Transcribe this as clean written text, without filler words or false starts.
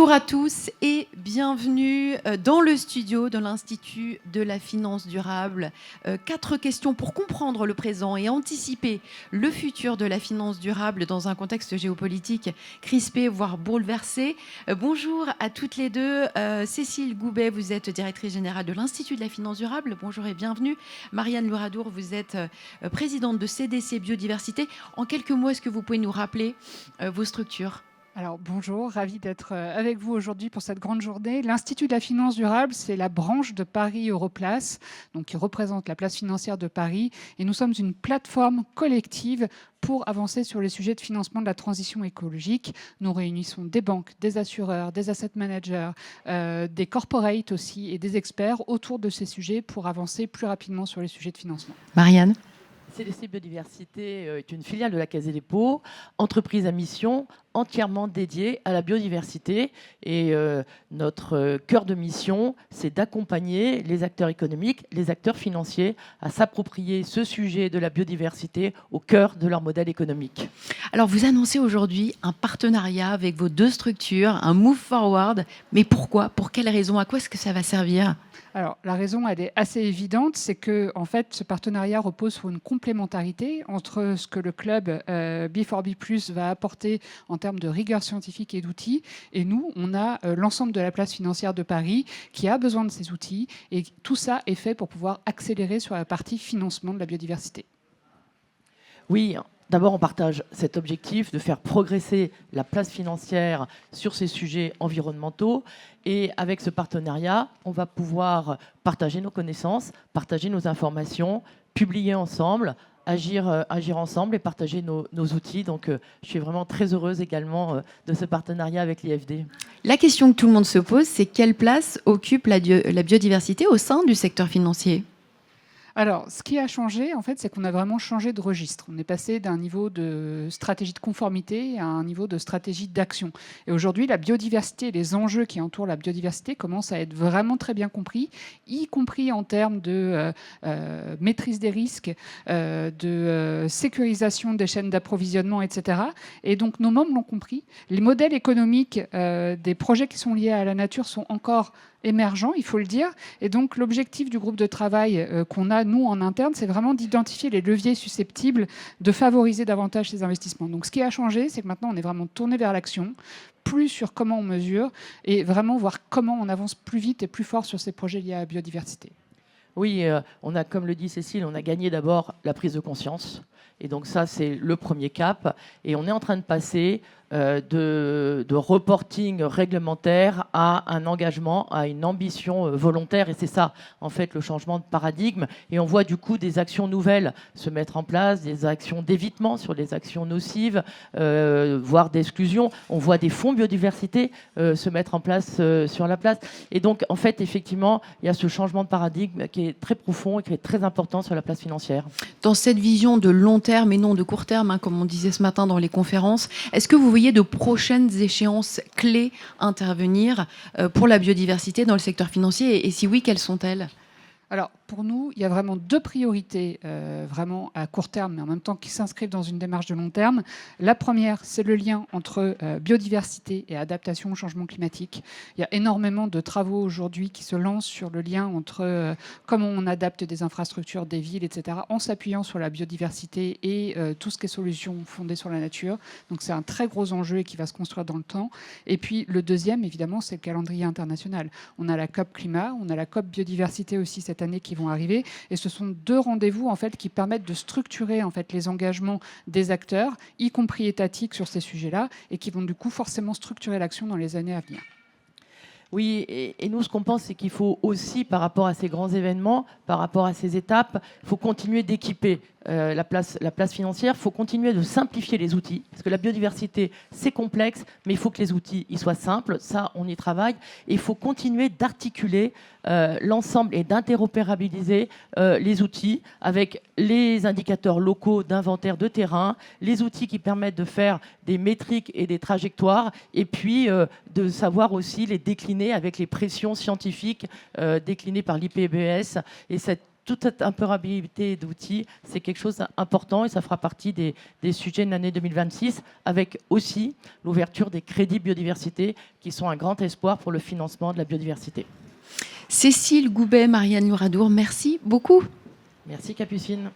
Bonjour à tous et bienvenue dans le studio de l'Institut de la finance durable. 4 questions pour comprendre le présent et anticiper le futur de la finance durable dans un contexte géopolitique crispé, voire bouleversé. Bonjour à toutes les deux. Cécile Goubet, vous êtes directrice générale de l'Institut de la finance durable. Bonjour et bienvenue. Marianne Louradour, vous êtes présidente de CDC Biodiversité. En quelques mots, est-ce que vous pouvez nous rappeler vos structures ? Alors bonjour, ravi d'être avec vous aujourd'hui pour cette grande journée. L'Institut de la finance durable, c'est la branche de Paris Europlace, donc qui représente la place financière de Paris. Et nous sommes une plateforme collective pour avancer sur les sujets de financement de la transition écologique. Nous réunissons des banques, des assureurs, des asset managers, des corporates aussi et des experts autour de ces sujets pour avancer plus rapidement sur les sujets de financement. Marianne ? CDC Biodiversité est une filiale de la Caisse des dépôts, entreprise à mission entièrement dédiée à la biodiversité. Et notre cœur de mission, c'est d'accompagner les acteurs économiques, les acteurs financiers à s'approprier ce sujet de la biodiversité au cœur de leur modèle économique. Alors, vous annoncez aujourd'hui un partenariat avec vos 2 structures, un Move Forward. Mais pourquoi ? Pour quelles raisons ? À quoi est-ce que ça va servir ? Alors, la raison, elle est assez évidente, c'est que en fait, ce partenariat repose sur une complémentarité entre ce que le club B4B+ va apporter en termes de rigueur scientifique et d'outils, et nous, on a l'ensemble de la place financière de Paris qui a besoin de ces outils, et tout ça est fait pour pouvoir accélérer sur la partie financement de la biodiversité. Oui. D'abord, on partage cet objectif de faire progresser la place financière sur ces sujets environnementaux. Et avec ce partenariat, on va pouvoir partager nos connaissances, partager nos informations, publier ensemble, agir ensemble et partager nos outils. Donc, je suis vraiment très heureuse également de ce partenariat avec l'IFD. La question que tout le monde se pose, c'est quelle place occupe la biodiversité au sein du secteur financier ? Alors, ce qui a changé, en fait, c'est qu'on a vraiment changé de registre. On est passé d'un niveau de stratégie de conformité à un niveau de stratégie d'action. Et aujourd'hui, la biodiversité et les enjeux qui entourent la biodiversité commencent à être vraiment très bien compris, y compris en termes de maîtrise des risques, de sécurisation des chaînes d'approvisionnement, etc. Et donc, nos membres l'ont compris. Les modèles économiques des projets qui sont liés à la nature sont encore émergents, il faut le dire. Et donc, l'objectif du groupe de travail qu'on a, nous, en interne, c'est vraiment d'identifier les leviers susceptibles de favoriser davantage ces investissements. Donc, ce qui a changé, c'est que maintenant, on est vraiment tourné vers l'action, plus sur comment on mesure, et vraiment voir comment on avance plus vite et plus fort sur ces projets liés à la biodiversité. Oui, on a, comme le dit Cécile, on a gagné d'abord la prise de conscience. Et donc ça, c'est le premier cap. Et on est en train de passer de reporting réglementaire à un engagement, à une ambition volontaire. Et c'est ça, en fait, le changement de paradigme. Et on voit du coup des actions nouvelles se mettre en place, des actions d'évitement sur les actions nocives, voire d'exclusion. On voit des fonds biodiversité se mettre en place sur la place. Et donc, en fait, effectivement, il y a ce changement de paradigme qui est très profond et qui est très important sur la place financière. Dans cette vision de long terme et non de court terme, comme on disait ce matin dans les conférences, est-ce que vous voyez de prochaines échéances clés intervenir pour la biodiversité dans le secteur financier et si oui, quelles sont-elles ? Alors, pour nous, il y a vraiment 2 priorités vraiment à court terme, mais en même temps qui s'inscrivent dans une démarche de long terme. La première, c'est le lien entre biodiversité et adaptation au changement climatique. Il y a énormément de travaux aujourd'hui qui se lancent sur le lien entre comment on adapte des infrastructures, des villes, etc., en s'appuyant sur la biodiversité et tout ce qui est solutions fondées sur la nature. Donc, c'est un très gros enjeu et qui va se construire dans le temps. Et puis, le deuxième, évidemment, c'est le calendrier international. On a la COP climat, on a la COP biodiversité aussi cette année qui vont arriver, et ce sont 2 rendez-vous en fait qui permettent de structurer en fait les engagements des acteurs, y compris étatiques sur ces sujets-là, et qui vont du coup forcément structurer l'action dans les années à venir. Oui, et nous, ce qu'on pense, c'est qu'il faut aussi, par rapport à ces grands événements, par rapport à ces étapes, il faut continuer d'équiper la place financière. Il faut continuer de simplifier les outils, parce que la biodiversité, c'est complexe, mais il faut que les outils ils soient simples. Ça, on y travaille. Et il faut continuer d'articuler l'ensemble et d'interopérabiliser les outils avec les indicateurs locaux d'inventaire de terrain, les outils qui permettent de faire des métriques et des trajectoires, et puis de savoir aussi les décliner avec les pressions scientifiques déclinées par l'IPBES. Et cette toute cette interopérabilité d'outils, c'est quelque chose d'important et ça fera partie des sujets de l'année 2026, avec aussi l'ouverture des crédits biodiversité qui sont un grand espoir pour le financement de la biodiversité. Cécile Goubet, Marianne Muradour, merci beaucoup. Merci Capucine.